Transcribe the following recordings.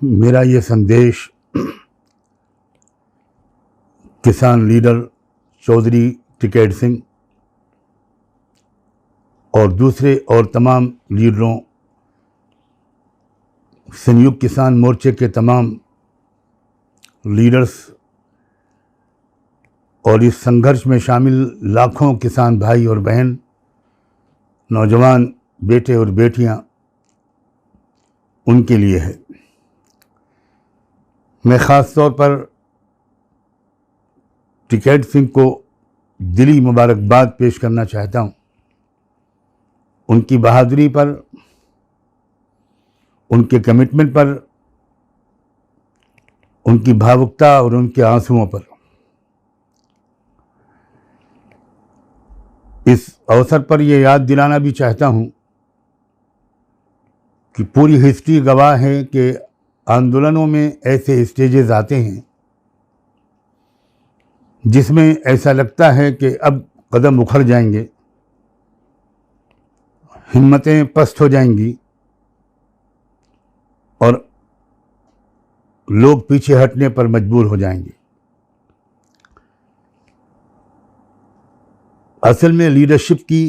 मेरा ये संदेश किसान लीडर चौधरी टिकैत सिंह और दूसरे और तमाम लीडरों, संयुक्त किसान मोर्चे के तमाम लीडर्स और इस संघर्ष में शामिल लाखों किसान भाई और बहन, नौजवान बेटे और बेटियां, उनके लिए है। मैं ख़ास तौर पर टिकैत सिंह को दिली मुबारकबाद पेश करना चाहता हूँ, उनकी बहादुरी पर, उनके कमिटमेंट पर, उनकी भावुकता और उनके आंसुओं पर। इस अवसर पर यह याद दिलाना भी चाहता हूँ कि पूरी हिस्ट्री गवाह है कि आंदोलनों में ऐसे स्टेजेस आते हैं जिसमें ऐसा लगता है कि अब कदम उखड़ जाएंगे, हिम्मतें पस्त हो जाएंगी और लोग पीछे हटने पर मजबूर हो जाएंगे। असल में लीडरशिप की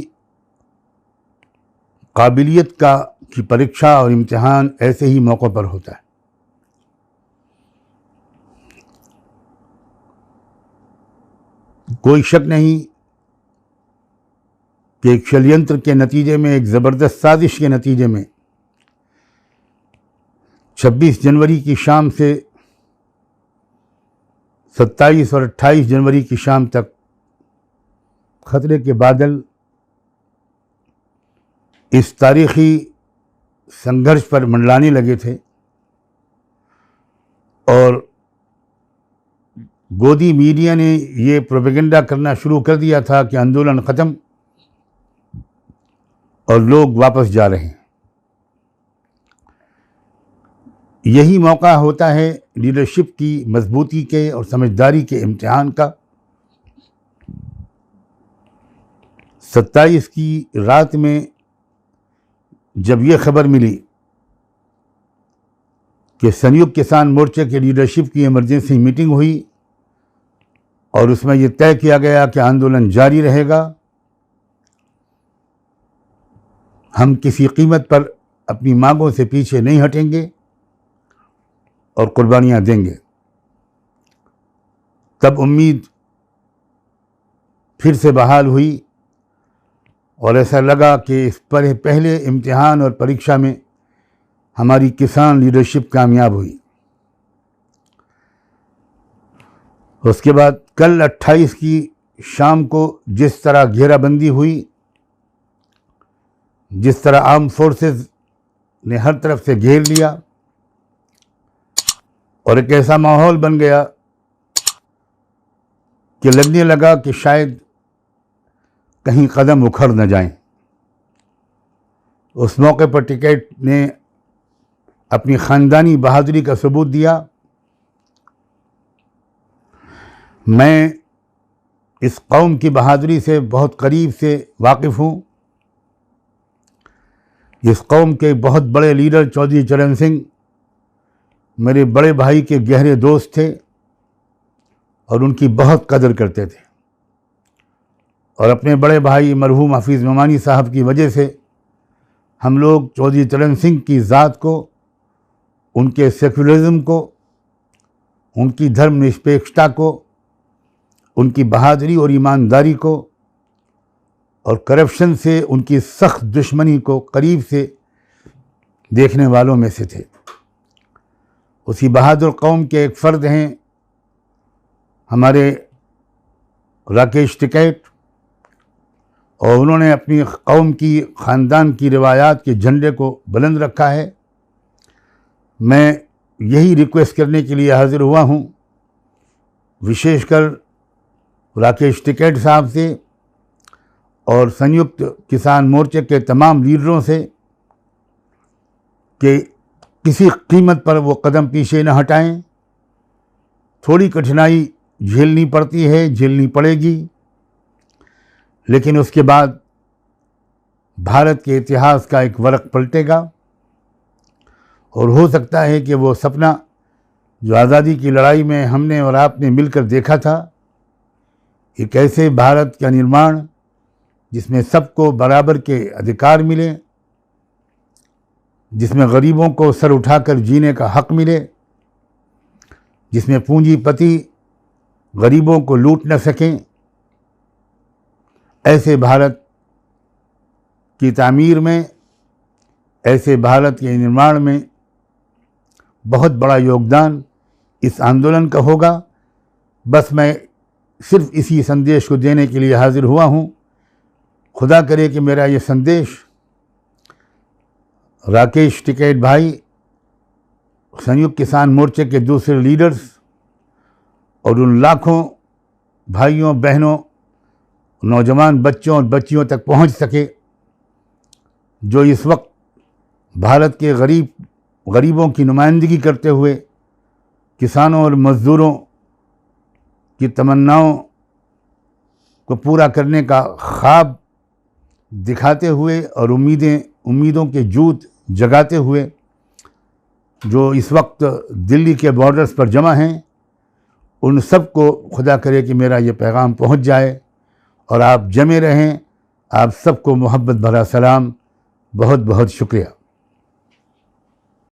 काबिलियत की परीक्षा और इम्तिहान ऐसे ही मौक़ों पर होता है। कोई शक नहीं कि एक षड्यंत्र के नतीजे में, एक ज़बरदस्त साजिश के नतीजे में 26 जनवरी की शाम से 27 और 28 जनवरी की शाम तक खतरे के बादल इस तारीख़ी संघर्ष पर मंडलाने लगे थे और गोदी मीडिया ने ये प्रोपेगेंडा करना शुरू कर दिया था कि आंदोलन ख़त्म और लोग वापस जा रहे हैं। यही मौका होता है लीडरशिप की मजबूती के और समझदारी के इम्तिहान का। 27 की रात में जब ये खबर मिली कि संयुक्त किसान मोर्चे के लीडरशिप की इमरजेंसी मीटिंग हुई और उसमें यह तय किया गया कि आंदोलन जारी रहेगा, हम किसी कीमत पर अपनी मांगों से पीछे नहीं हटेंगे और कुर्बानियां देंगे, तब उम्मीद फिर से बहाल हुई और ऐसा लगा कि इस पर पहले इम्तिहान और परीक्षा में हमारी किसान लीडरशिप कामयाब हुई। उसके बाद कल 28 की शाम को जिस तरह घेराबंदी हुई, जिस तरह आर्म फोर्सेस ने हर तरफ से घेर लिया और एक ऐसा माहौल बन गया कि लगने लगा कि शायद कहीं कदम उखड़ न जाएं। उस मौके पर टिकैत ने अपनी ख़ानदानी बहादुरी का सबूत दिया। मैं इस कौम की बहादुरी से बहुत करीब से वाकिफ़ हूँ। इस कौम के बहुत बड़े लीडर चौधरी चरण सिंह मेरे बड़े भाई के गहरे दोस्त थे और उनकी बहुत कदर करते थे और अपने बड़े भाई मरहूम हफीज़ नोमानी साहब की वजह से हम लोग चौधरी चरण सिंह की ज़ात को, उनके सेकुलरिज्म को, उनकी धर्मनिरपेक्षता को, उनकी बहादुरी और ईमानदारी को और करप्शन से उनकी सख्त दुश्मनी को करीब से देखने वालों में से थे। उसी बहादुर कौम के एक फ़र्द हैं हमारे राकेश टिकैत और उन्होंने अपनी कौम की, ख़ानदान की रिवायात के झंडे को बुलंद रखा है। मैं यही रिक्वेस्ट करने के लिए हाज़िर हुआ हूँ, विशेषकर राकेश टिकैत साहब से और संयुक्त किसान मोर्चे के तमाम लीडरों से कि किसी कीमत पर वो कदम पीछे न हटाएं। थोड़ी कठिनाई झेलनी पड़ती है, झेलनी पड़ेगी, लेकिन उसके बाद भारत के इतिहास का एक वरक़ पलटेगा और हो सकता है कि वो सपना जो आज़ादी की लड़ाई में हमने और आपने मिलकर देखा था, एक ऐसे भारत का निर्माण जिसमें सबको बराबर के अधिकार मिले, जिसमें गरीबों को सर उठाकर जीने का हक मिले, जिसमें पूंजीपति गरीबों को लूट न सकें, ऐसे भारत की तामीर में, ऐसे भारत के निर्माण में बहुत बड़ा योगदान इस आंदोलन का होगा। बस मैं सिर्फ इसी संदेश को देने के लिए हाजिर हुआ हूँ। खुदा करे कि मेरा ये संदेश राकेश टिकैत भाई, संयुक्त किसान मोर्चे के दूसरे लीडर्स और उन लाखों भाइयों बहनों, नौजवान बच्चों और बच्चियों तक पहुंच सके जो इस वक्त भारत के गरीबों की नुमाइंदगी करते हुए किसानों और मज़दूरों की तमन्नाओं को पूरा करने का ख्वाब दिखाते हुए और उम्मीदों के जूत जगाते हुए जो इस वक्त दिल्ली के बॉर्डर्स पर जमा हैं, उन सब को खुदा करे कि मेरा ये पैगाम पहुंच जाए और आप जमे रहें। आप सबको मोहब्बत भरा सलाम। बहुत बहुत शुक्रिया।